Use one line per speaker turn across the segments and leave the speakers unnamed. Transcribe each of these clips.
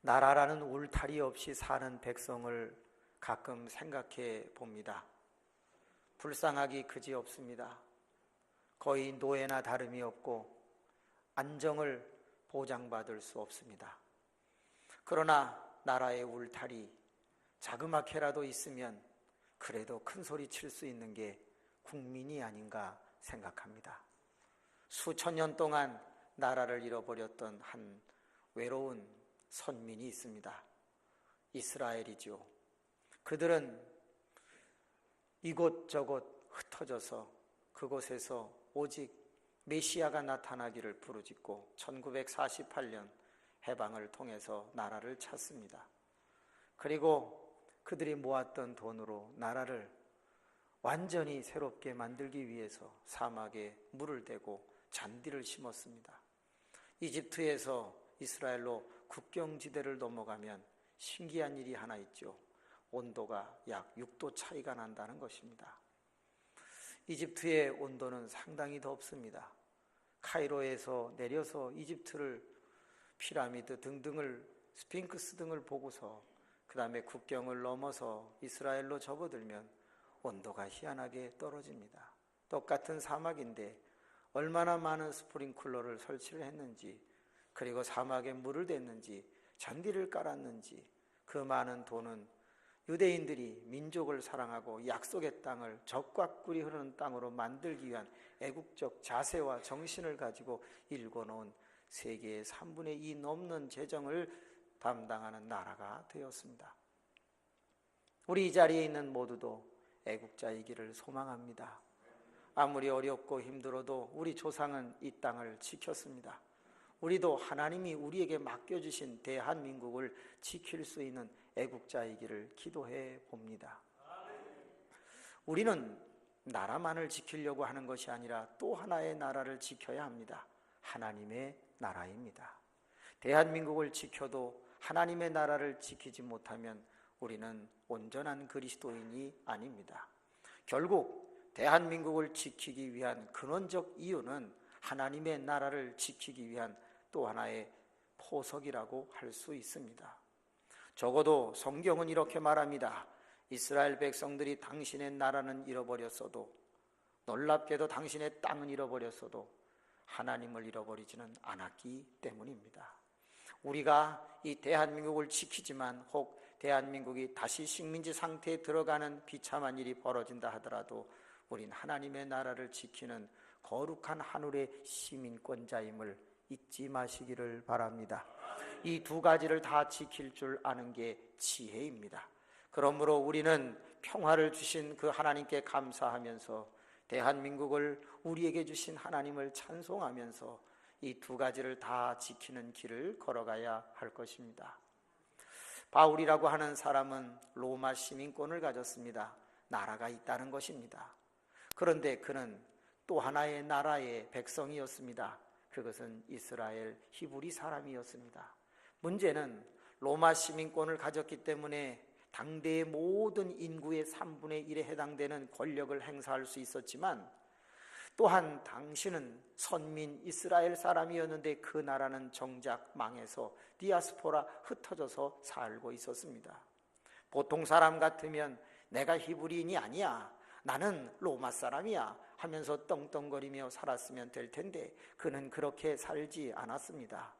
나라라는 울타리 없이 사는 백성을 가끔 생각해 봅니다. 불쌍하기 그지없습니다. 거의 노예나 다름이 없고 안정을 보장받을 수 없습니다. 그러나 나라의 울타리 자그맣게라도 있으면 그래도 큰 소리 칠 수 있는 게 국민이 아닌가 생각합니다. 수천 년 동안 나라를 잃어버렸던 한 외로운 선민이 있습니다. 이스라엘이죠. 그들은 이곳저곳 흩어져서 그곳에서 오직 메시아가 나타나기를 부르짖고 1948년 해방을 통해서 나라를 찾습니다. 그리고 그들이 모았던 돈으로 나라를 완전히 새롭게 만들기 위해서 사막에 물을 대고 잔디를 심었습니다. 이집트에서 이스라엘로 국경지대를 넘어가면 신기한 일이 하나 있죠. 온도가 약 6도 차이가 난다는 것입니다. 이집트의 온도는 상당히 덥습니다. 카이로에서 내려서 이집트를 피라미드 등등을 스핑크스 등을 보고서 그 다음에 국경을 넘어서 이스라엘로 접어들면 온도가 희한하게 떨어집니다. 똑같은 사막인데 얼마나 많은 스프링클러를 설치를 했는지, 그리고 사막에 물을 댔는지, 잔디를 깔았는지, 그 많은 돈은 유대인들이 민족을 사랑하고 약속의 땅을 적과 꿀이 흐르는 땅으로 만들기 위한 애국적 자세와 정신을 가지고 일궈놓은 세계의 3분의 2 넘는 재정을 담당하는 나라가 되었습니다. 우리 이 자리에 있는 모두도 애국자이기를 소망합니다. 아무리 어렵고 힘들어도 우리 조상은 이 땅을 지켰습니다. 우리도 하나님이 우리에게 맡겨주신 대한민국을 지킬 수 있는 애국자이기를 기도해 봅니다. 우리는 나라만을 지키려고 하는 것이 아니라 또 하나의 나라를 지켜야 합니다. 하나님의 나라입니다. 대한민국을 지켜도 하나님의 나라를 지키지 못하면 우리는 온전한 그리스도인이 아닙니다. 결국 대한민국을 지키기 위한 근원적 이유는 하나님의 나라를 지키기 위한 또 하나의 포석이라고 할 수 있습니다. 적어도 성경은 이렇게 말합니다. 이스라엘 백성들이 당신의 나라는 잃어버렸어도, 놀랍게도 당신의 땅은 잃어버렸어도 하나님을 잃어버리지는 않았기 때문입니다. 우리가 이 대한민국을 지키지만 혹 대한민국이 다시 식민지 상태에 들어가는 비참한 일이 벌어진다 하더라도 우린 하나님의 나라를 지키는 거룩한 하늘의 시민권자임을 잊지 마시기를 바랍니다. 이 두 가지를 다 지킬 줄 아는 게 지혜입니다. 그러므로 우리는 평화를 주신 그 하나님께 감사하면서 대한민국을 우리에게 주신 하나님을 찬송하면서 이 두 가지를 다 지키는 길을 걸어가야 할 것입니다. 바울이라고 하는 사람은 로마 시민권을 가졌습니다. 나라가 있다는 것입니다. 그런데 그는 또 하나의 나라의 백성이었습니다. 그것은 이스라엘 히브리 사람이었습니다. 문제는 로마 시민권을 가졌기 때문에 당대의 모든 인구의 3분의 1에 해당되는 권력을 행사할 수 있었지만 또한 당신은 선민 이스라엘 사람이었는데 그 나라는 정작 망해서 디아스포라 흩어져서 살고 있었습니다. 보통 사람 같으면 내가 히브리인이 아니야, 나는 로마 사람이야 하면서 떵떵거리며 살았으면 될 텐데 그는 그렇게 살지 않았습니다.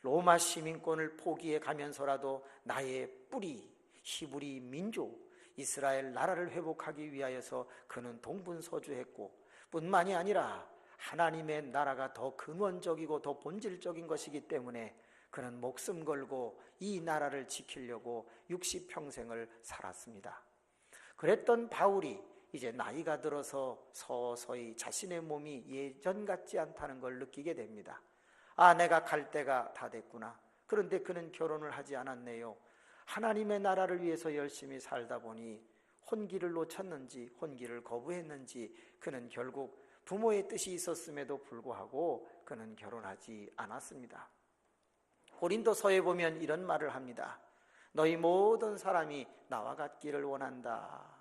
로마 시민권을 포기해 가면서라도 나의 뿌리, 히브리 민족, 이스라엘 나라를 회복하기 위하여서 그는 동분서주했고 뿐만이 아니라 하나님의 나라가 더 근원적이고 더 본질적인 것이기 때문에 그는 목숨 걸고 이 나라를 지키려고 60평생을 살았습니다. 그랬던 바울이 이제 나이가 들어서 서서히 자신의 몸이 예전 같지 않다는 걸 느끼게 됩니다. 아, 내가 갈 때가 다 됐구나. 그런데 그는 결혼을 하지 않았네요. 하나님의 나라를 위해서 열심히 살다 보니 혼기를 놓쳤는지 혼기를 거부했는지 그는 결국 부모의 뜻이 있었음에도 불구하고 그는 결혼하지 않았습니다. 고린도서에 보면 이런 말을 합니다. 너희 모든 사람이 나와 같기를 원한다.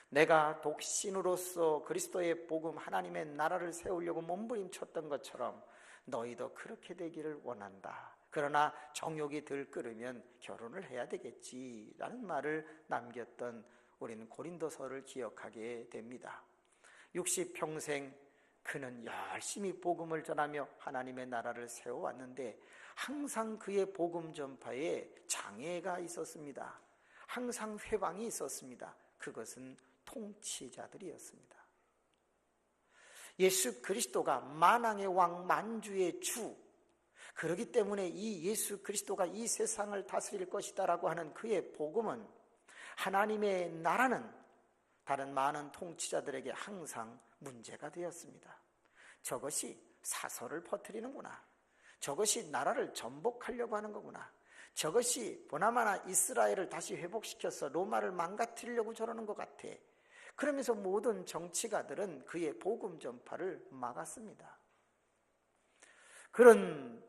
내가 독신으로서 그리스도의 복음 하나님의 나라를 세우려고 몸부림쳤던 것처럼 너희도 그렇게 되기를 원한다. 그러나 정욕이 들끓으면 결혼을 해야 되겠지라는 말을 남겼던 우리는 고린도서를 기억하게 됩니다. 60평생 그는 열심히 복음을 전하며 하나님의 나라를 세워왔는데 항상 그의 복음 전파에 장애가 있었습니다. 항상 회방이 있었습니다. 그것은 통치자들이었습니다. 예수 그리스도가 만왕의 왕, 만주의 주, 그렇기 때문에 이 예수 그리스도가 이 세상을 다스릴 것이다라고 하는 그의 복음은, 하나님의 나라는 다른 많은 통치자들에게 항상 문제가 되었습니다. 저것이 사설을 퍼뜨리는구나. 저것이 나라를 전복하려고 하는 거구나. 저것이 보나마나 이스라엘을 다시 회복시켜서 로마를 망가뜨리려고 저러는 것 같아. 그러면서 모든 정치가들은 그의 복음 전파를 막았습니다. 그런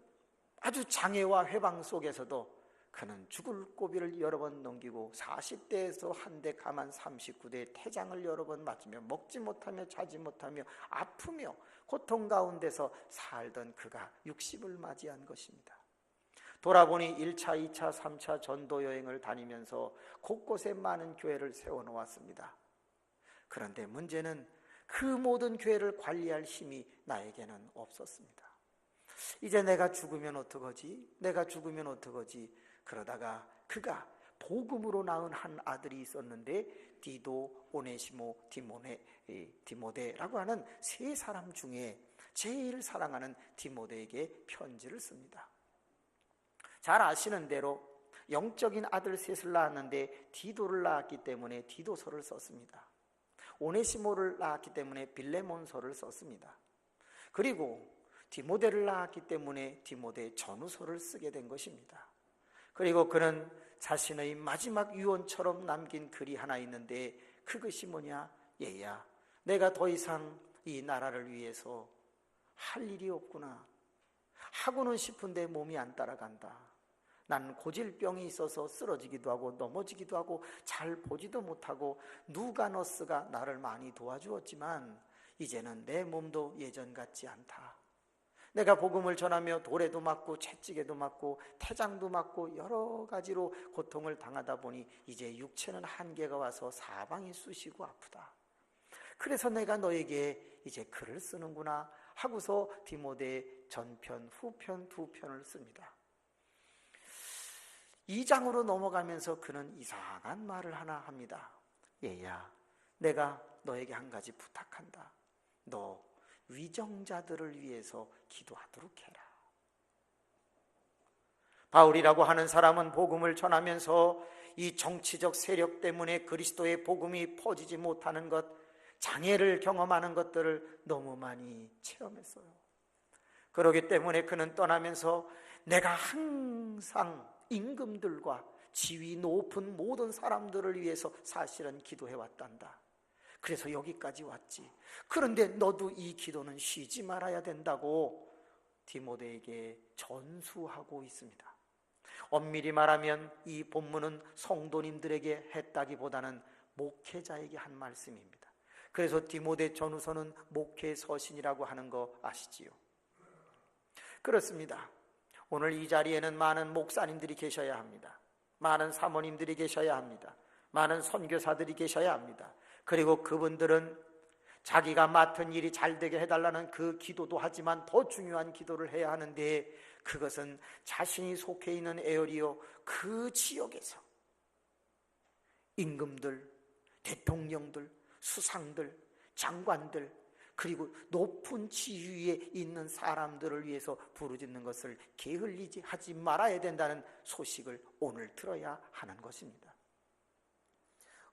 아주 장애와 회방 속에서도 그는 죽을 고비를 여러 번 넘기고 40대에서 한데 가만 39대에 태장을 여러 번 맞으며 먹지 못하며 자지 못하며 아프며 고통 가운데서 살던 그가 60을 맞이한 것입니다. 돌아보니 1차, 2차, 3차 전도 여행을 다니면서 곳곳에 많은 교회를 세워놓았습니다. 그런데 문제는 그 모든 교회를 관리할 힘이 나에게는 없었습니다. 이제 내가 죽으면 어떡하지? 내가 죽으면 어떡하지? 그러다가 그가 복음으로 낳은 한 아들이 있었는데 디도, 오네시모, 디모데라고 하는 세 사람 중에 제일 사랑하는 디모데에게 편지를 씁니다. 잘 아시는 대로 영적인 아들 셋을 낳았는데 디도를 낳았기 때문에 디도서를 썼습니다. 오네시모를 낳았기 때문에 빌레몬서를 썼습니다. 그리고 디모데를 낳았기 때문에 디모데 전후서를 쓰게 된 것입니다. 그리고 그는 자신의 마지막 유언처럼 남긴 글이 하나 있는데 그것이 뭐냐? 얘야, 내가 더 이상 이 나라를 위해서 할 일이 없구나. 하고는 싶은데 몸이 안 따라간다. 난 고질병이 있어서 쓰러지기도 하고 넘어지기도 하고 잘 보지도 못하고 누가너스가 나를 많이 도와주었지만 이제는 내 몸도 예전 같지 않다. 내가 복음을 전하며 돌에도 맞고 채찍에도 맞고 태장도 맞고 여러 가지로 고통을 당하다 보니 이제 육체는 한계가 와서 사방이 쑤시고 아프다. 그래서 내가 너에게 이제 글을 쓰는구나 하고서 디모데 전편, 후편 두 편을 씁니다. 2장으로 넘어가면서 그는 이상한 말을 하나 합니다. 얘야, 내가 너에게 한 가지 부탁한다. 너 위정자들을 위해서 기도하도록 해라. 바울이라고 하는 사람은 복음을 전하면서 이 정치적 세력 때문에 그리스도의 복음이 퍼지지 못하는 것, 장애를 경험하는 것들을 너무 많이 체험했어요. 그렇기 때문에 그는 떠나면서 내가 항상 임금들과 지위 높은 모든 사람들을 위해서 사실은 기도해왔단다. 그래서 여기까지 왔지. 그런데 너도 이 기도는 쉬지 말아야 된다고 디모데에게 전수하고 있습니다. 엄밀히 말하면 이 본문은 성도님들에게 했다기보다는 목회자에게 한 말씀입니다. 그래서 디모데 전후서는 목회 서신이라고 하는 거 아시지요? 그렇습니다. 오늘 이 자리에는 많은 목사님들이 계셔야 합니다. 많은 사모님들이 계셔야 합니다. 많은 선교사들이 계셔야 합니다. 그리고 그분들은 자기가 맡은 일이 잘 되게 해달라는 그 기도도 하지만 더 중요한 기도를 해야 하는데, 그것은 자신이 속해 있는 에어리어 그 지역에서 임금들, 대통령들, 수상들, 장관들, 그리고 높은 지위에 있는 사람들을 위해서 부르짖는 것을 게을리지 하지 말아야 된다는 소식을 오늘 들어야 하는 것입니다.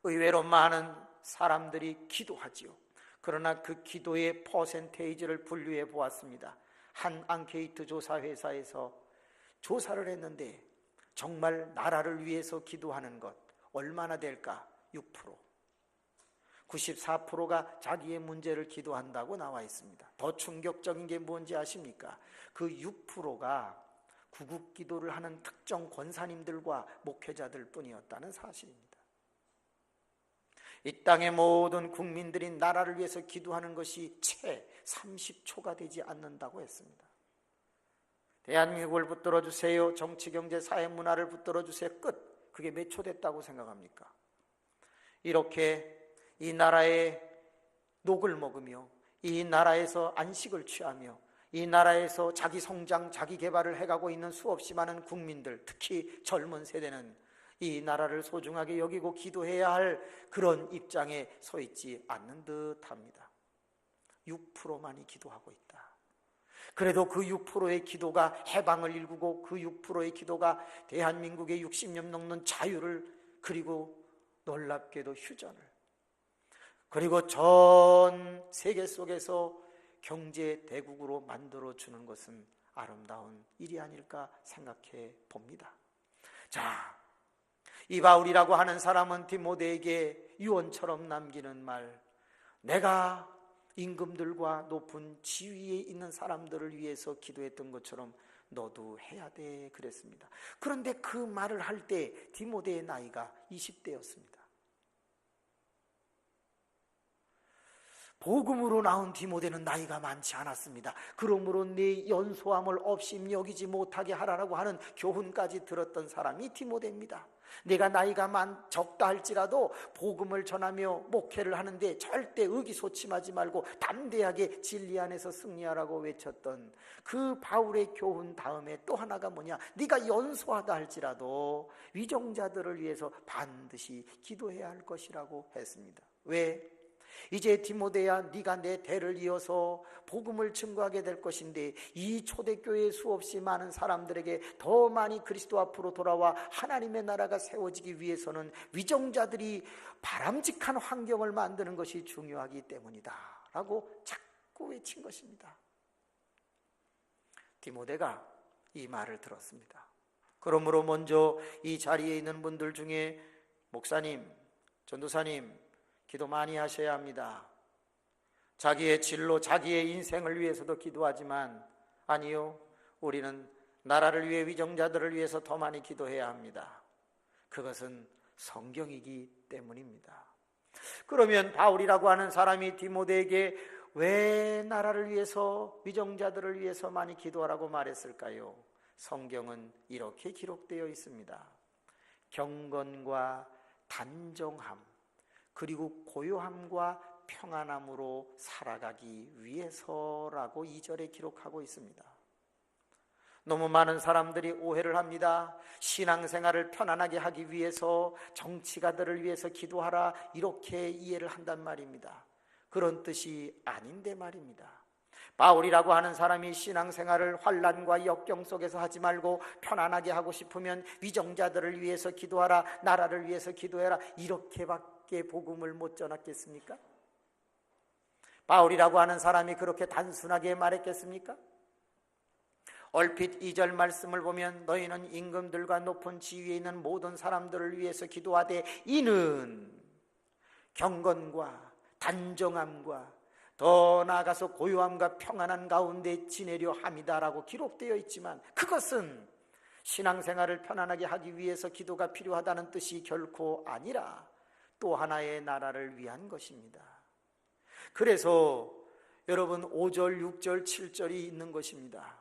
의외로 많은 사람들이 기도하지요. 그러나 그 기도의 퍼센테이지를 분류해 보았습니다. 한 앙케이트 조사 회사에서 조사를 했는데 정말 나라를 위해서 기도하는 것 얼마나 될까? 6%. 94%가 자기의 문제를 기도한다고 나와 있습니다. 더 충격적인 게 뭔지 아십니까? 그 6%가 구국 기도를 하는 특정 권사님들과 목회자들 뿐이었다는 사실입니다. 이 땅의 모든 국민들이 나라를 위해서 기도하는 것이 채 30초가 되지 않는다고 했습니다. 대한민국을 붙들어 주세요. 정치, 경제, 사회, 문화를 붙들어 주세요. 끝. 그게 몇 초 됐다고 생각합니까? 이렇게 이 나라의 녹을 먹으며 이 나라에서 안식을 취하며 이 나라에서 자기 성장, 자기 개발을 해가고 있는 수없이 많은 국민들, 특히 젊은 세대는 이 나라를 소중하게 여기고 기도해야 할 그런 입장에 서 있지 않는 듯합니다. 6%만이 기도하고 있다. 그래도 그 6%의 기도가 해방을 일구고 그 6%의 기도가 대한민국의 60년 넘는 자유를, 그리고 놀랍게도 휴전을, 그리고 전 세계 속에서 경제 대국으로 만들어주는 것은 아름다운 일이 아닐까 생각해 봅니다. 자, 이 바울이라고 하는 사람은 디모데에게 유언처럼 남기는 말, 내가 임금들과 높은 지위에 있는 사람들을 위해서 기도했던 것처럼 너도 해야 돼 그랬습니다. 그런데 그 말을 할 때 디모데의 나이가 20대였습니다. 복음으로 나온 디모데는 나이가 많지 않았습니다. 그러므로 네 연소함을 없이 여기지 못하게 하라고 하는 교훈까지 들었던 사람이 디모데입니다. 내가 나이가 적다 할지라도 복음을 전하며 목회를 하는데 절대 의기소침하지 말고 담대하게 진리 안에서 승리하라고 외쳤던 그 바울의 교훈 다음에 또 하나가 뭐냐, 네가 연소하다 할지라도 위정자들을 위해서 반드시 기도해야 할 것이라고 했습니다. 왜? 이제 디모데야, 네가 내 대를 이어서 복음을 증거하게 될 것인데 이 초대교회에 수없이 많은 사람들에게 더 많이 그리스도 앞으로 돌아와 하나님의 나라가 세워지기 위해서는 위정자들이 바람직한 환경을 만드는 것이 중요하기 때문이다 라고 자꾸 외친 것입니다. 디모데가 이 말을 들었습니다. 그러므로 먼저 이 자리에 있는 분들 중에 목사님, 전도사님, 기도 많이 하셔야 합니다. 자기의 진로, 자기의 인생을 위해서도 기도하지만 아니요, 우리는 나라를 위해, 위정자들을 위해서 더 많이 기도해야 합니다. 그것은 성경이기 때문입니다. 그러면 바울이라고 하는 사람이 디모데에게 왜 나라를 위해서, 위정자들을 위해서 많이 기도하라고 말했을까요? 성경은 이렇게 기록되어 있습니다. 경건과 단정함, 그리고 고요함과 평안함으로 살아가기 위해서라고 2절에 기록하고 있습니다. 너무 많은 사람들이 오해를 합니다. 신앙생활을 편안하게 하기 위해서, 정치가들을 위해서 기도하라 이렇게 이해를 한단 말입니다. 그런 뜻이 아닌데 말입니다. 바울이라고 하는 사람이 신앙생활을 환난과 역경 속에서 하지 말고 편안하게 하고 싶으면 위정자들을 위해서 기도하라, 나라를 위해서 기도해라 이렇게밖에 복음을 못 전했겠습니까? 바울이라고 하는 사람이 그렇게 단순하게 말했겠습니까? 얼핏 2절 말씀을 보면 너희는 임금들과 높은 지위에 있는 모든 사람들을 위해서 기도하되 이는 경건과 단정함과 더 나아가서 고요함과 평안한 가운데 지내려 함이다라고 기록되어 있지만 그것은 신앙생활을 편안하게 하기 위해서 기도가 필요하다는 뜻이 결코 아니라 또 하나의 나라를 위한 것입니다. 그래서 여러분 5절, 6절, 7절이 있는 것입니다.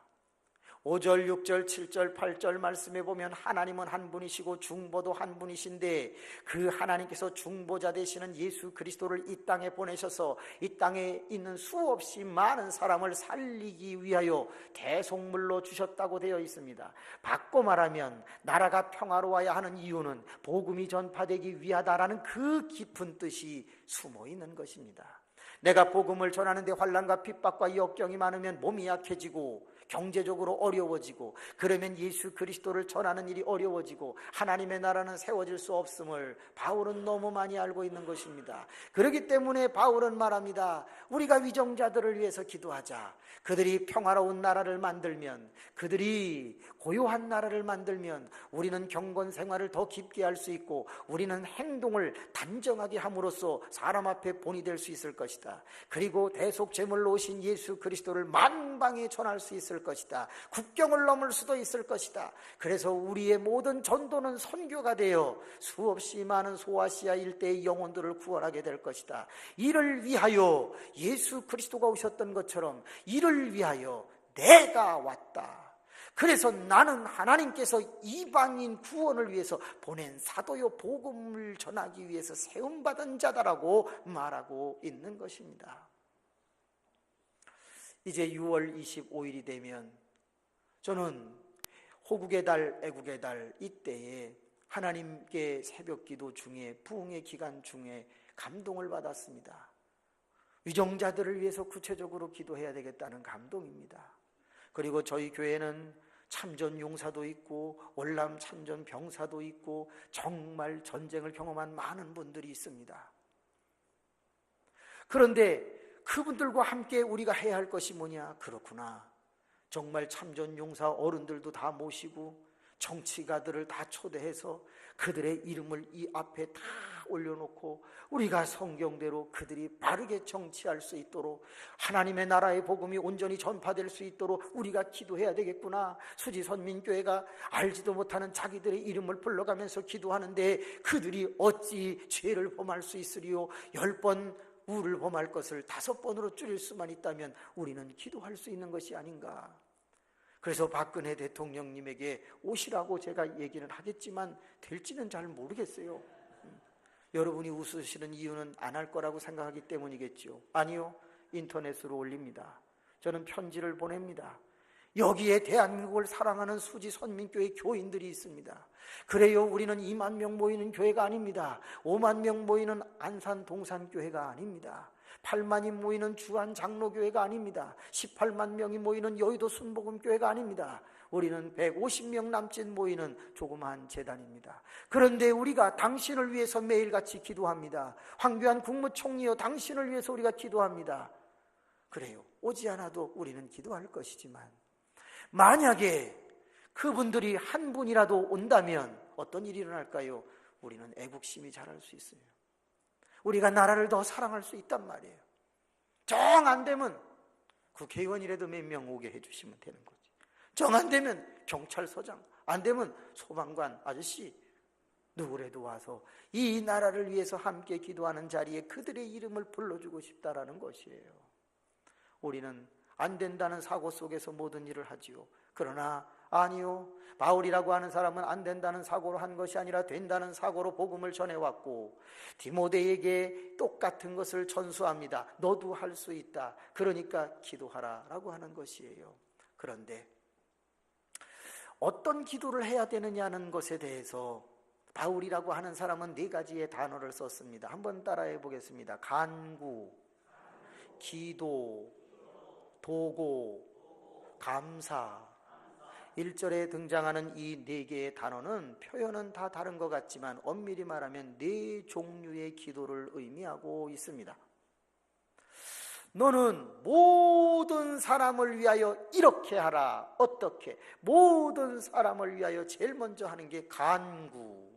5절, 6절, 7절, 8절 말씀에 보면 하나님은 한 분이시고 중보도 한 분이신데 그 하나님께서 중보자 되시는 예수 그리스도를 이 땅에 보내셔서 이 땅에 있는 수없이 많은 사람을 살리기 위하여 대속물로 주셨다고 되어 있습니다. 바꿔 말하면 나라가 평화로워야 하는 이유는 복음이 전파되기 위하다라는 그 깊은 뜻이 숨어 있는 것입니다. 내가 복음을 전하는데 환난과 핍박과 역경이 많으면 몸이 약해지고 경제적으로 어려워지고 그러면 예수 그리스도를 전하는 일이 어려워지고 하나님의 나라는 세워질 수 없음을 바울은 너무 많이 알고 있는 것입니다. 그렇기 때문에 바울은 말합니다. 우리가 위정자들을 위해서 기도하자. 그들이 평화로운 나라를 만들면, 그들이 고요한 나라를 만들면 우리는 경건 생활을 더 깊게 할 수 있고 우리는 행동을 단정하게 함으로써 사람 앞에 본이 될 수 있을 것이다. 그리고 대속제물로 오신 예수 그리스도를 만방에 전할 수 있을 것이다. 국경을 넘을 수도 있을 것이다. 그래서 우리의 모든 전도는 선교가 되어 수없이 많은 소아시아 일대의 영혼들을 구원하게 될 것이다. 이를 위하여 예수 그리스도가 오셨던 것처럼 이를 위하여 내가 왔다. 그래서 나는 하나님께서 이방인 구원을 위해서 보낸 사도요, 복음을 전하기 위해서 세움받은 자다라고 말하고 있는 것입니다. 이제 6월 25일이 되면 저는 호국의 달, 애국의 달 이때에 하나님께 새벽기도 중에, 부흥의 기간 중에 감동을 받았습니다. 위정자들을 위해서 구체적으로 기도해야 되겠다는 감동입니다. 그리고 저희 교회는 참전 용사도 있고 월남 참전 병사도 있고 정말 전쟁을 경험한 많은 분들이 있습니다. 그런데 그분들과 함께 우리가 해야 할 것이 뭐냐? 그렇구나, 정말 참전 용사 어른들도 다 모시고 정치가들을 다 초대해서 그들의 이름을 이 앞에 다 올려놓고 우리가 성경대로 그들이 바르게 정치할 수 있도록, 하나님의 나라의 복음이 온전히 전파될 수 있도록 우리가 기도해야 되겠구나. 수지선민교회가 알지도 못하는 자기들의 이름을 불러가면서 기도하는데 그들이 어찌 죄를 범할 수 있으리요? 10번 우를 범할 것을 5번으로 줄일 수만 있다면 우리는 기도할 수 있는 것이 아닌가. 그래서 박근혜 대통령님에게 오시라고 제가 얘기는 하겠지만 될지는 잘 모르겠어요. 여러분이 웃으시는 이유는 안 할 거라고 생각하기 때문이겠죠. 아니요, 인터넷으로 올립니다. 저는 편지를 보냅니다. 여기에 대한민국을 사랑하는 수지선민교회 교인들이 있습니다. 그래요, 우리는 2만 명 모이는 교회가 아닙니다. 5만 명 모이는 안산 동산교회가 아닙니다. 8만이 모이는 주안 장로교회가 아닙니다. 18만 명이 모이는 여의도 순복음교회가 아닙니다. 우리는 150명 남짓 모이는 조그마한 재단입니다. 그런데 우리가 당신을 위해서 매일같이 기도합니다. 황교안 국무총리여, 당신을 위해서 우리가 기도합니다. 그래요, 오지 않아도 우리는 기도할 것이지만 만약에 그분들이 한 분이라도 온다면 어떤 일이 일어날까요? 우리는 애국심이 자랄 수 있어요. 우리가 나라를 더 사랑할 수 있단 말이에요. 정 안 되면 국회의원이라도 몇 명 오게 해주시면 되는 거지. 정 안 되면 경찰서장, 안 되면 소방관 아저씨 누구라도 와서 이 나라를 위해서 함께 기도하는 자리에 그들의 이름을 불러주고 싶다라는 것이에요. 우리는 안 된다는 사고 속에서 모든 일을 하지요. 그러나 아니요, 바울이라고 하는 사람은 안 된다는 사고로 한 것이 아니라 된다는 사고로 복음을 전해왔고 디모데에게 똑같은 것을 전수합니다. 너도 할 수 있다, 그러니까 기도하라 라고 하는 것이에요. 그런데 어떤 기도를 해야 되느냐는 것에 대해서 바울이라고 하는 사람은 4가지의 단어를 썼습니다. 한번 따라해 보겠습니다. 간구, 기도, 도고, 감사. 1절에 등장하는 이 4개의 단어는 표현은 다 다른 것 같지만 엄밀히 말하면 4종류의 기도를 의미하고 있습니다. 너는 모든 사람을 위하여 이렇게 하라. 어떻게? 모든 사람을 위하여 제일 먼저 하는 게 간구,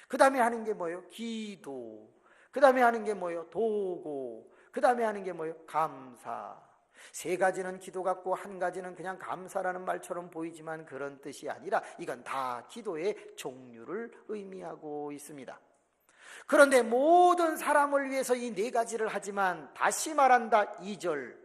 그 다음에 하는 게 뭐예요? 기도, 그 다음에 하는 게 뭐예요? 도고, 그 다음에 하는 게 뭐예요? 감사. 3가지는 기도 같고 1가지는 그냥 감사라는 말처럼 보이지만 그런 뜻이 아니라 이건 다 기도의 종류를 의미하고 있습니다. 그런데 모든 사람을 위해서 이 4가지를 하지만 다시 말한다, 2절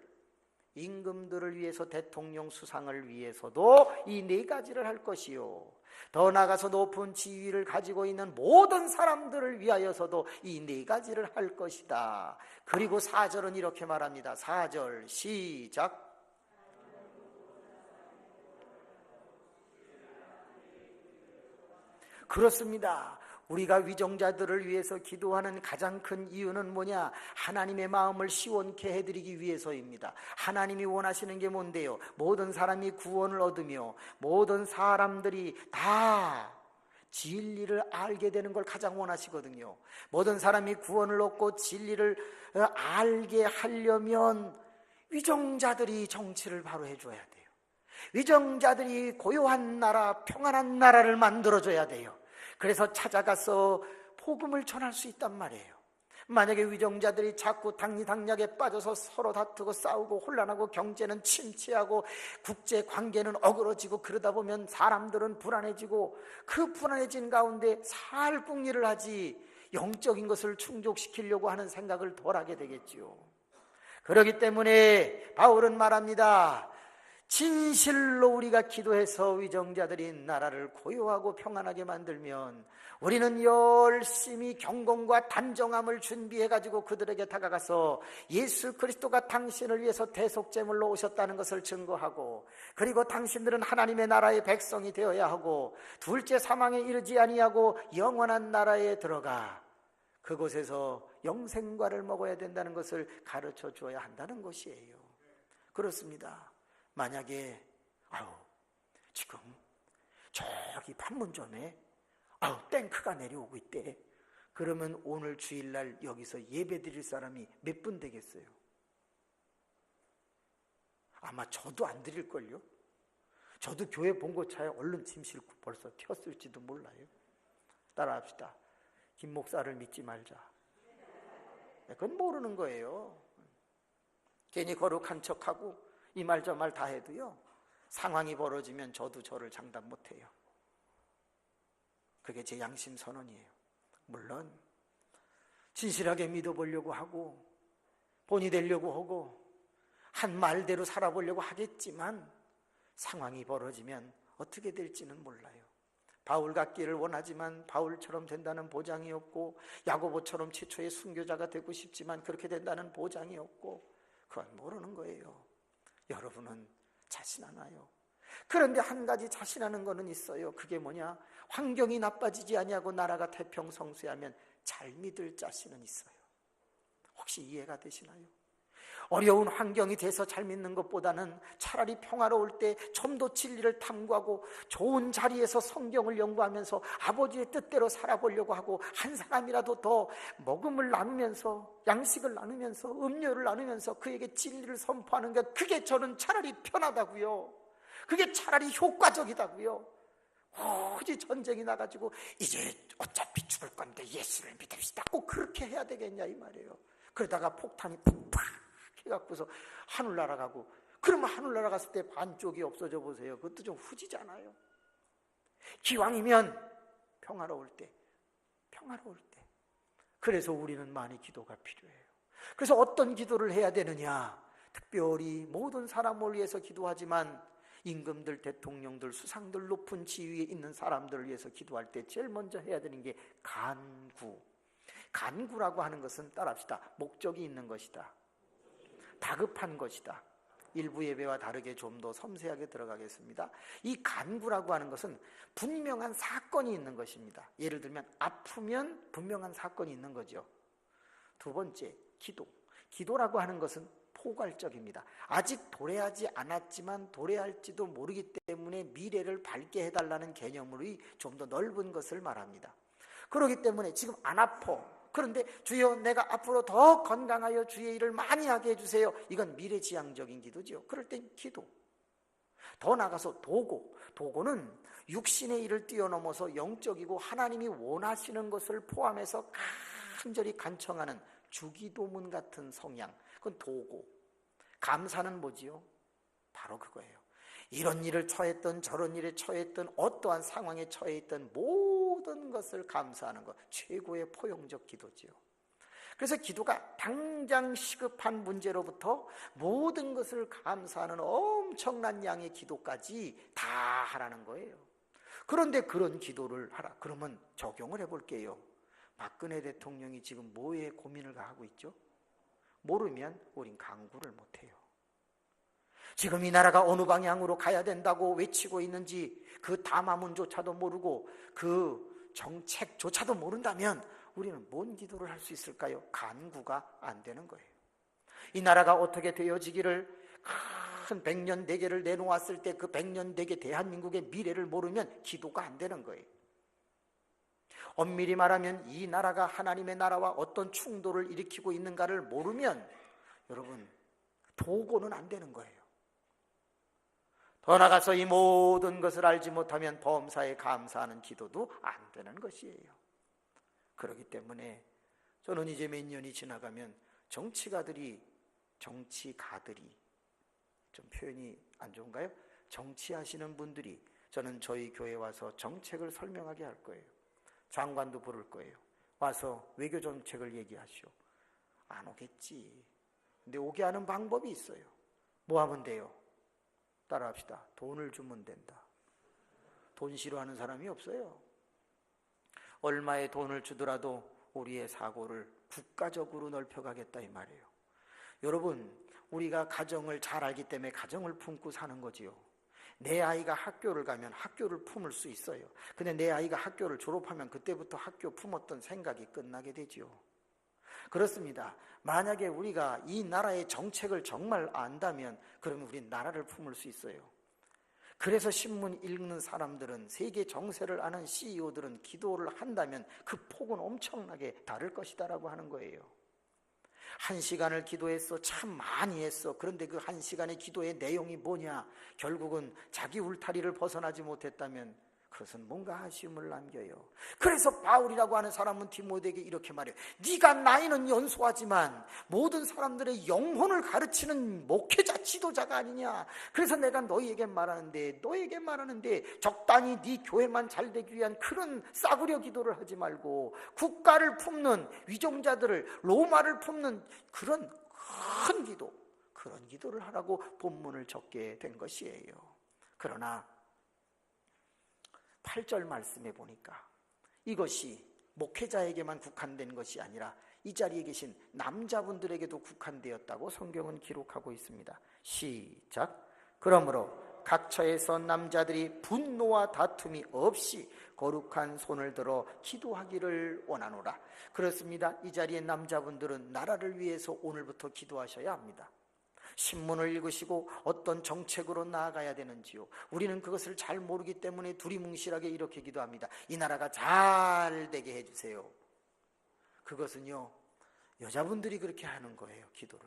임금들을 위해서, 대통령 수상을 위해서도 이 4가지를 할 것이요, 더 나아가서 높은 지위를 가지고 있는 모든 사람들을 위하여서도 이 4가지를 할 것이다. 그리고 4절은 이렇게 말합니다. 4절 시작. 그렇습니다. 우리가 위정자들을 위해서 기도하는 가장 큰 이유는 뭐냐? 하나님의 마음을 시원케 해드리기 위해서입니다. 하나님이 원하시는 게 뭔데요? 모든 사람이 구원을 얻으며 모든 사람들이 다 진리를 알게 되는 걸 가장 원하시거든요. 모든 사람이 구원을 얻고 진리를 알게 하려면 위정자들이 정치를 바로 해줘야 돼요. 위정자들이 고요한 나라, 평안한 나라를 만들어줘야 돼요. 그래서 찾아가서 복음을 전할 수 있단 말이에요. 만약에 위정자들이 자꾸 당리당략에 빠져서 서로 다투고 싸우고 혼란하고 경제는 침체하고 국제관계는 어그러지고 그러다 보면 사람들은 불안해지고 그 불안해진 가운데 살궁리를 하지 영적인 것을 충족시키려고 하는 생각을 덜 하게 되겠지요. 그렇기 때문에 바울은 말합니다. 진실로 우리가 기도해서 위정자들이 나라를 고요하고 평안하게 만들면 우리는 열심히 경건과 단정함을 준비해가지고 그들에게 다가가서 예수 그리스도가 당신을 위해서 대속제물로 오셨다는 것을 증거하고, 그리고 당신들은 하나님의 나라의 백성이 되어야 하고 둘째 사망에 이르지 아니하고 영원한 나라에 들어가 그곳에서 영생과를 먹어야 된다는 것을 가르쳐 주어야 한다는 것이에요. 그렇습니다. 만약에 지금 저기 판문점에 탱크가 내려오고 있대. 그러면 오늘 주일날 여기서 예배 드릴 사람이 몇 분 되겠어요? 아마 저도 안 드릴걸요? 저도 교회 본고차에 얼른 짐 싣고 벌써 튀었을지도 몰라요. 따라합시다. 김 목사를 믿지 말자. 그건 모르는 거예요. 괜히 거룩한 척하고 이 말 저 말 다 해도요, 상황이 벌어지면 저도 저를 장담 못해요. 그게 제 양심 선언이에요. 물론 진실하게 믿어보려고 하고 본이 되려고 하고 한 말대로 살아보려고 하겠지만 상황이 벌어지면 어떻게 될지는 몰라요. 바울 같기를 원하지만 바울처럼 된다는 보장이 없고, 야고보처럼 최초의 순교자가 되고 싶지만 그렇게 된다는 보장이 없고, 그건 모르는 거예요. 여러분은 자신하나요? 그런데 한 가지 자신하는 거는 있어요. 그게 뭐냐? 환경이 나빠지지 아니하고 나라가 태평성수하면 잘 믿을 자신은 있어요. 혹시 이해가 되시나요? 어려운 환경이 돼서 잘 믿는 것보다는 차라리 평화로울 때 좀 더 진리를 탐구하고 좋은 자리에서 성경을 연구하면서 아버지의 뜻대로 살아보려고 하고, 한 사람이라도 더 먹음을 나누면서, 양식을 나누면서, 음료를 나누면서 그에게 진리를 선포하는 것, 그게 저는 차라리 편하다고요. 그게 차라리 효과적이다고요. 굳이 전쟁이 나가지고 이제 어차피 죽을 건데 예수를 믿읍시다, 꼭 그렇게 해야 되겠냐 이 말이에요. 그러다가 폭탄이 팍팍 해갖고서 하늘 날아가고, 그러면 하늘 날아갔을 때 반쪽이 없어져 보세요. 그것도 좀 후지잖아요. 기왕이면 평화로울 때. 그래서 우리는 많이 기도가 필요해요. 그래서 어떤 기도를 해야 되느냐? 특별히 모든 사람을 위해서 기도하지만 임금들, 대통령들, 수상들, 높은 지위에 있는 사람들을 위해서 기도할 때 제일 먼저 해야 되는 게 간구. 간구라고 하는 것은 따라합시다. 목적이 있는 것이다. 다급한 것이다. 일부 예배와 다르게 좀 더 섬세하게 들어가겠습니다. 이 간구라고 하는 것은 분명한 사건이 있는 것입니다. 예를 들면 아프면 분명한 사건이 있는 거죠. 두 번째, 기도. 기도라고 하는 것은 포괄적입니다. 아직 도래하지 않았지만 도래할지도 모르기 때문에 미래를 밝게 해달라는 개념으로 좀 더 넓은 것을 말합니다. 그렇기 때문에 지금 안 아파. 그런데 주여 내가 앞으로 더 건강하여 주의 일을 많이 하게 해주세요. 이건 미래지향적인 기도죠. 그럴 땐 기도. 더 나가서 도고. 도고는 육신의 일을 뛰어넘어서 영적이고 하나님이 원하시는 것을 포함해서 간절히 간청하는 주기도문 같은 성향. 그건 도고. 감사는 뭐지요? 바로 그거예요. 이런 일을 처했던 저런 일에 처했던 어떠한 상황에 처해 있던 모든 것을 감사하는 것, 최고의 포용적 기도지요. 그래서 기도가 당장 시급한 문제로부터 모든 것을 감사하는 엄청난 양의 기도까지 다 하라는 거예요. 그런데 그런 기도를 하라. 그러면 적용을 해볼게요. 박근혜 대통령이 지금 뭐에 고민을 하고 있죠? 모르면 우린 간구를 못해요. 지금 이 나라가 어느 방향으로 가야 된다고 외치고 있는지 그 담화문조차도 모르고 그 정책조차도 모른다면 우리는 뭔 기도를 할 수 있을까요? 간구가 안 되는 거예요. 이 나라가 어떻게 되어지기를 큰 백년 대계를 내놓았을 때 그 백년 대계 대한민국의 미래를 모르면 기도가 안 되는 거예요. 엄밀히 말하면 이 나라가 하나님의 나라와 어떤 충돌을 일으키고 있는가를 모르면 여러분 도고는 안 되는 거예요. 더 나가서 이 모든 것을 알지 못하면 범사에 감사하는 기도도 안 되는 것이에요. 그렇기 때문에 저는 이제 몇 년이 지나가면 정치가들이 좀 표현이 안 좋은가요? 정치하시는 분들이 저는 저희 교회에 와서 정책을 설명하게 할 거예요. 장관도 부를 거예요. 와서 외교 정책을 얘기하시오. 안 오겠지. 근데 오게 하는 방법이 있어요. 뭐 하면 돼요? 따라합시다. 돈을 주면 된다. 돈 싫어하는 사람이 없어요. 얼마의 돈을 주더라도 우리의 사고를 국가적으로 넓혀가겠다 이 말이에요. 여러분, 우리가 가정을 잘 알기 때문에 가정을 품고 사는 거지요. 내 아이가 학교를 가면 학교를 품을 수 있어요. 근데 내 아이가 학교를 졸업하면 그때부터 학교 품었던 생각이 끝나게 되지요. 그렇습니다. 만약에 우리가 이 나라의 정책을 정말 안다면 그러면 우리 나라를 품을 수 있어요. 그래서 신문 읽는 사람들은, 세계 정세를 아는 CEO들은 기도를 한다면 그 폭은 엄청나게 다를 것이다라고 하는 거예요. 1시간을 기도했어. 참 많이 했어. 그런데 그 1시간의 기도의 내용이 뭐냐? 결국은 자기 울타리를 벗어나지 못했다면 그것은 뭔가 아쉬움을 남겨요. 그래서 바울이라고 하는 사람은 디모데에게 이렇게 말해요. 네가 나이는 연소하지만 모든 사람들의 영혼을 가르치는 목회자, 지도자가 아니냐. 그래서 내가 너에게 말하는데 적당히 네 교회만 잘 되기 위한 그런 싸구려 기도를 하지 말고 국가를 품는 위종자들을, 로마를 품는 그런 큰 기도, 그런 기도를 하라고 본문을 적게 된 것이에요. 그러나 8절 말씀해 보니까 이것이 목회자에게만 국한된 것이 아니라 이 자리에 계신 남자분들에게도 국한되었다고 성경은 기록하고 있습니다. 시작. 그러므로 각 처에서 남자들이 분노와 다툼이 없이 거룩한 손을 들어 기도하기를 원하노라. 그렇습니다. 이 자리에 남자분들은 나라를 위해서 오늘부터 기도하셔야 합니다. 신문을 읽으시고 어떤 정책으로 나아가야 되는지요, 우리는 그것을 잘 모르기 때문에 두리뭉실하게 이렇게 기도합니다. 이 나라가 잘 되게 해주세요. 그것은요, 여자분들이 그렇게 하는 거예요. 기도를.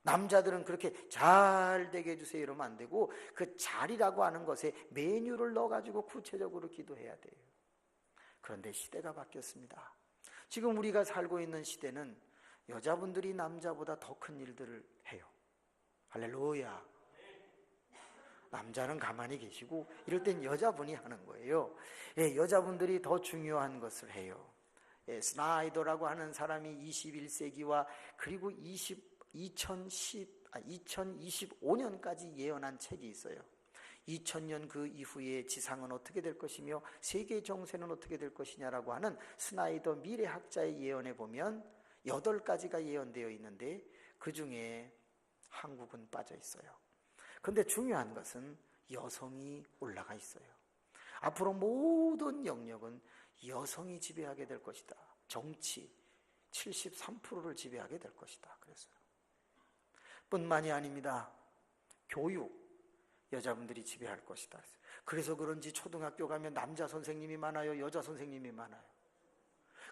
남자들은 그렇게 잘 되게 해주세요 이러면 안 되고, 그 잘이라고 하는 것에 메뉴를 넣어가지고 구체적으로 기도해야 돼요. 그런데 시대가 바뀌었습니다. 지금 우리가 살고 있는 시대는 여자분들이 남자보다 더 큰 일들을 해요. 할렐루야. 남자는 가만히 계시고 이럴 땐 여자분이 하는 거예요. 여자분들이 더 중요한 것을 해요. 스나이더라고 하는 사람이 21세기와 그리고 2025년까지 예언한 책이 있어요. 2000년 그 이후에 지상은 어떻게 될 것이며 세계 정세는 어떻게 될 것이냐라고 하는 스나이더 미래학자의 예언에 보면 8가지가 예언되어 있는데 그 중에 한국은 빠져 있어요. 그런데 중요한 것은 여성이 올라가 있어요. 앞으로 모든 영역은 여성이 지배하게 될 것이다. 정치 73%를 지배하게 될 것이다. 그랬어요. 뿐만이 아닙니다. 교육 여자분들이 지배할 것이다. 그래서 그런지 초등학교 가면 남자 선생님이 많아요, 여자 선생님이 많아요.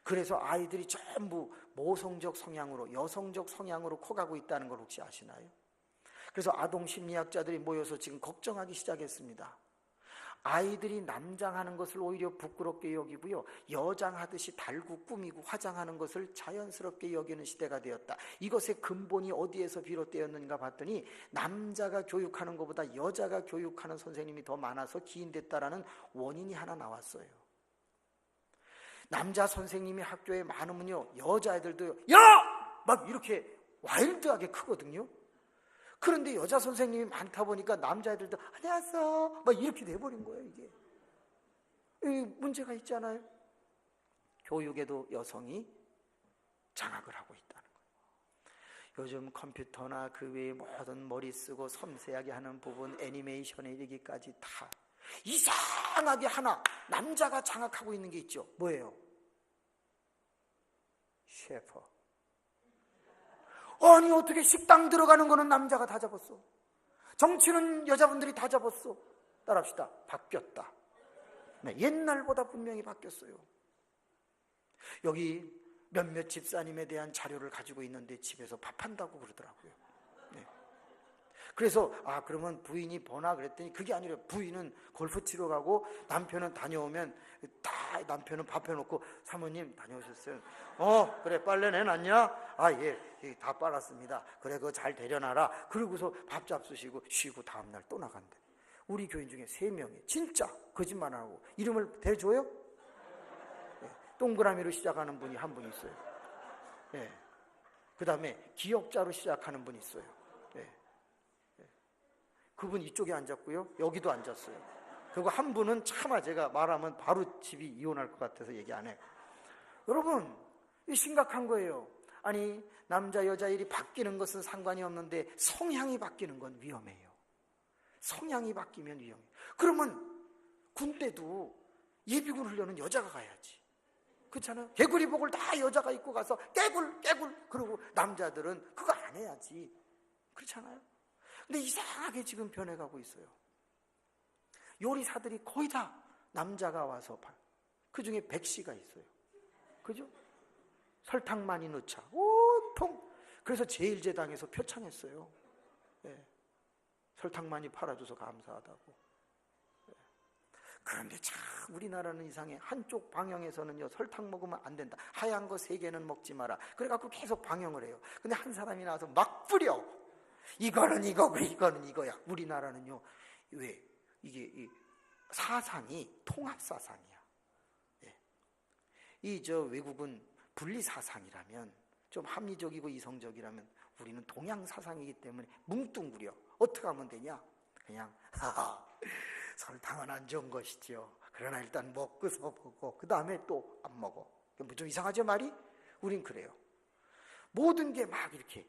그래서 아이들이 전부 모성적 성향으로, 여성적 성향으로 커가고 있다는 걸 혹시 아시나요? 그래서 아동 심리학자들이 모여서 지금 걱정하기 시작했습니다. 아이들이 남장하는 것을 오히려 부끄럽게 여기고요, 여장하듯이 달고 꾸미고 화장하는 것을 자연스럽게 여기는 시대가 되었다. 이것의 근본이 어디에서 비롯되었는가 봤더니 남자가 교육하는 것보다 여자가 교육하는 선생님이 더 많아서 기인됐다라는 원인이 하나 나왔어요. 남자 선생님이 학교에 많으면요, 여자애들도 야! 막 이렇게 와일드하게 크거든요. 그런데 여자 선생님이 많다 보니까 남자애들도 안녕하세요 막 이렇게 돼버린 거예요. 이게 문제가 있잖아요. 교육에도 여성이 장악을 하고 있다는 거예요. 요즘 컴퓨터나 그 외에 모든 머리 쓰고 섬세하게 하는 부분, 애니메이션에 이르기까지 다 이상하게 하나 남자가 장악하고 있는 게 있죠. 뭐예요? 셰퍼. 아니 어떻게 식당 들어가는 거는 남자가 다 잡았어. 정치는 여자분들이 다 잡았어. 따라합시다. 바뀌었다. 네, 옛날보다 분명히 바뀌었어요. 여기 몇몇 집사님에 대한 자료를 가지고 있는데 집에서 밥한다고 그러더라고요. 네. 그래서 그러면 부인이 보나 그랬더니 그게 아니라 부인은 골프 치러 가고 남편은 다녀오면 다 남편은 밥 해놓고 사모님 다녀오셨어요? 그래 빨래 내놨냐? 예, 다 빨았습니다. 그래 그거 잘 데려놔라. 그러고서 밥 잡수시고 쉬고 다음날 또 나간대. 우리 교인 중에 3명이 진짜 거짓말 안 하고 이름을 대줘요? 네, 동그라미로 시작하는 분이 한 분 있어요. 네. 그 다음에 기역자로 시작하는 분이 있어요. 네. 네. 그분 이쪽에 앉았고요, 여기도 앉았어요. 그리고 한 분은 차마 제가 말하면 바로 집이 이혼할 것 같아서 얘기 안 해요. 여러분, 이 심각한 거예요. 아니, 남자 여자 일이 바뀌는 것은 상관이 없는데 성향이 바뀌는 건 위험해요. 성향이 바뀌면 위험해요. 그러면 군대도 예비군 훈련은 여자가 가야지. 그렇잖아요. 개구리복을 다 여자가 입고 가서 깨굴 그러고 남자들은 그거 안 해야지. 그렇잖아요. 근데 이상하게 지금 변해가고 있어요. 요리사들이 거의 다 남자가 와서 봐. 그 중에 백씨가 있어요. 그죠? 설탕 많이 넣자. 온통. 그래서 제일제당에서 표창했어요. 예. 설탕 많이 팔아줘서 감사하다고. 예. 그런데 참 우리나라는 이상해. 한쪽 방향에서는요, 설탕 먹으면 안 된다. 하얀 거 3개는 먹지 마라. 그래갖고 계속 방향을 해요. 근데 한 사람이 나와서 막 뿌려. 이거는 이거고 이거는 이거야. 우리나라는요, 왜? 이게 이 사상이 통합 사상이야. 예. 외국은 분리 사상이라면, 좀 합리적이고 이성적이라면, 우리는 동양 사상이기 때문에 뭉뚱그려. 어떻게 하면 되냐? 그냥 설탕은 안 좋은 것이지요. 그러나 일단 먹고서 보고 그 다음에 또 안 먹어. 좀 이상하죠, 말이? 우린 그래요. 모든 게 막 이렇게,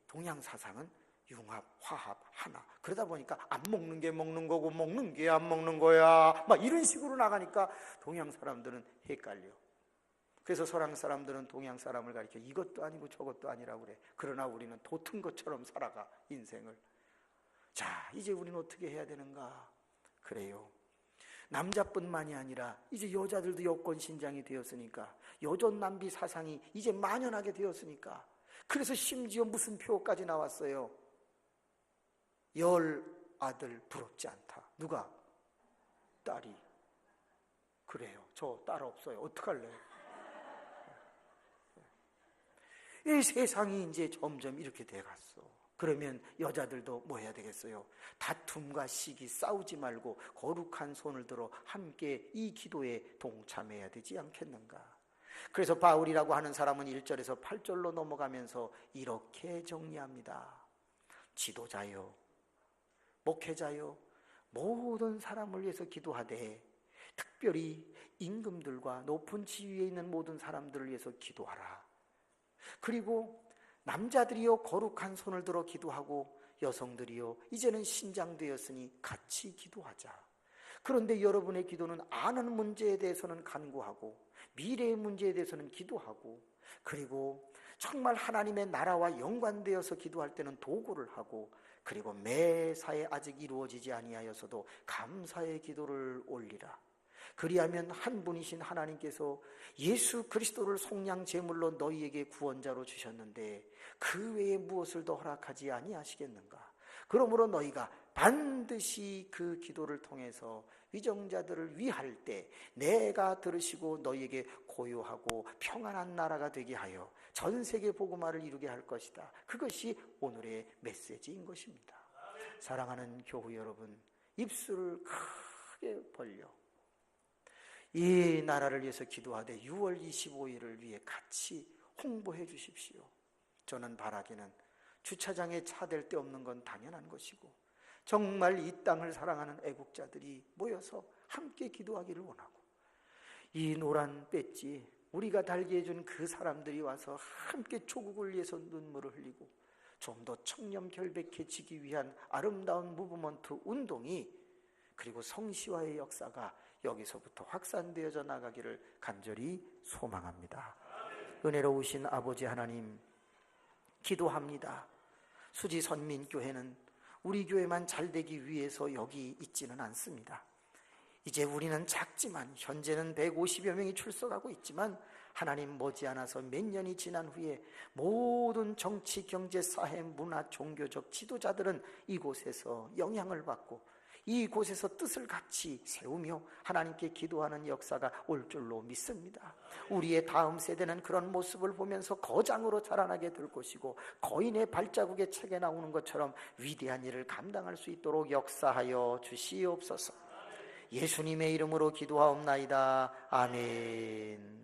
동양 사상은 융합, 화합, 하나. 그러다 보니까 안 먹는 게 먹는 거고 먹는 게 안 먹는 거야. 막 이런 식으로 나가니까 동양 사람들은 헷갈려. 그래서 서양 사람들은 동양 사람을 가리켜 이것도 아니고 저것도 아니라고 그래. 그러나 우리는 도튼 것처럼 살아가, 인생을. 자, 이제 우리는 어떻게 해야 되는가? 그래요. 남자뿐만이 아니라 이제 여자들도 여권 신장이 되었으니까, 여존 남비 사상이 이제 만연하게 되었으니까, 그래서 심지어 무슨 표까지 나왔어요. 10 아들 부럽지 않다. 누가? 딸이. 그래요. 저 딸 없어요. 어떡할래? 이 세상이 이제 점점 이렇게 돼갔어. 그러면 여자들도 뭐 해야 되겠어요? 다툼과 시기 싸우지 말고 거룩한 손을 들어 함께 이 기도에 동참해야 되지 않겠는가? 그래서 바울이라고 하는 사람은 1절에서 8절로 넘어가면서 이렇게 정리합니다. 지도자요, 목회자요, 모든 사람을 위해서 기도하되 특별히 임금들과 높은 지위에 있는 모든 사람들을 위해서 기도하라. 그리고 남자들이요, 거룩한 손을 들어 기도하고, 여성들이요, 이제는 신장되었으니 같이 기도하자. 그런데 여러분의 기도는 아는 문제에 대해서는 간구하고, 미래의 문제에 대해서는 기도하고, 그리고 정말 하나님의 나라와 연관되어서 기도할 때는 도구를 하고, 그리고 매사에 아직 이루어지지 아니하여서도 감사의 기도를 올리라. 그리하면 한 분이신 하나님께서 예수 그리스도를 속량 제물로 너희에게 구원자로 주셨는데 그 외에 무엇을 더 허락하지 아니하시겠는가? 그러므로 너희가 반드시 그 기도를 통해서 위정자들을 위할 때 내가 들으시고 너희에게 고요하고 평안한 나라가 되게 하여 전 세계 복음화를 이루게 할 것이다. 그것이 오늘의 메시지인 것입니다. 사랑하는 교우 여러분, 입술을 크게 벌려 이 나라를 위해서 기도하되 6월 25일을 위해 같이 홍보해 주십시오. 저는 바라기는 주차장에 차 댈 데 없는 건 당연한 것이고, 정말 이 땅을 사랑하는 애국자들이 모여서 함께 기도하기를 원하고, 이 노란 배지 우리가 달게 해준 그 사람들이 와서 함께 조국을 위해서 눈물을 흘리고 좀 더 청렴결백해지기 위한 아름다운 무브먼트 운동이, 그리고 성시화의 역사가 여기서부터 확산되어져 나가기를 간절히 소망합니다. 은혜로우신 아버지 하나님, 기도합니다. 수지선민교회는 우리 교회만 잘되기 위해서 여기 있지는 않습니다. 이제 우리는 작지만, 현재는 150여 명이 출석하고 있지만, 하나님 머지않아서 몇 년이 지난 후에 모든 정치, 경제, 사회, 문화, 종교적 지도자들은 이곳에서 영향을 받고 이곳에서 뜻을 같이 세우며 하나님께 기도하는 역사가 올 줄로 믿습니다. 우리의 다음 세대는 그런 모습을 보면서 거장으로 자라나게 될 것이고, 거인의 발자국에 책에 나오는 것처럼 위대한 일을 감당할 수 있도록 역사하여 주시옵소서. 예수님의 이름으로 기도하옵나이다. 아멘.